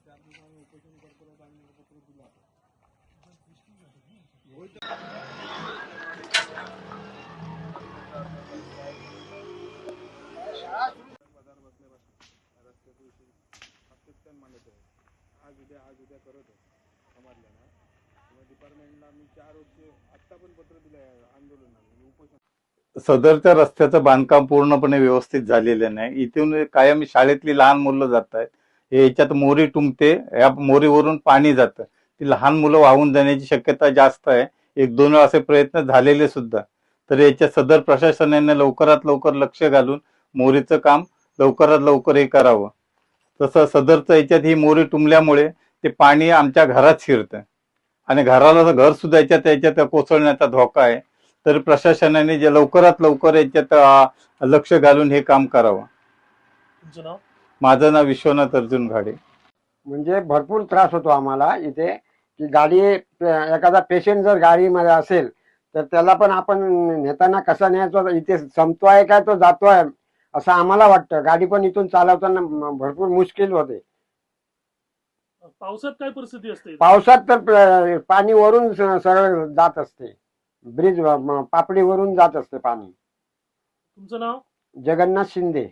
आज उद्या करत आहे समाजला डिपार्टमेंटला मी 4 वर्ष आत्ता पण पत्र दिलं आहे आंदोलनाला उपोषण. सदरच्या रस्त्याचं बांधकाम पूर्णपणे व्यवस्थित झालेलं नाही. इथून कायम शाळेतली लहान मुलं जात आहेत. याच्यात मोरी तुंबते, या मोरीवरून पाणी जातं. ती लहान मुलं वाहून जाण्याची शक्यता जास्त आहे. 1-2 वेळा असे प्रयत्न झालेले सुद्धा. तर याच्या सदर प्रशासनाने लवकरात लवकर लक्ष घालून मोरीचं काम लवकरात लवकर हे करावं. तसं सदरचं याच्यात ही मोरी तुंबल्यामुळे ते पाणी आमच्या घरात शिरतं आणि घराला घर सुद्धा याच्यात कोसळण्याचा धोका आहे. तर प्रशासनाने जे लवकरात लवकर याच्यात लक्ष घालून हे काम करावं. तुमचं नाव? माझं नाव विश्वनाथ अर्जुन घाडे. म्हणजे भरपूर त्रास होतो आम्हाला इथे की गाडी एखादा पेशंट जर गाडीमध्ये असेल तर त्याला पण आपण नेताना कसा न्यायचा, इथे संपतोय काय तो जातोय असं आम्हाला वाटतं. गाडी पण इथून चालवताना भरपूर मुश्किल होते. पावसात काय परिस्थिती असते? पावसात तर पाणी वरून सरळ जात असते, ब्रिज पापडीवरून जात असते पाणी. तुमचं नाव? जगन्नाथ शिंदे.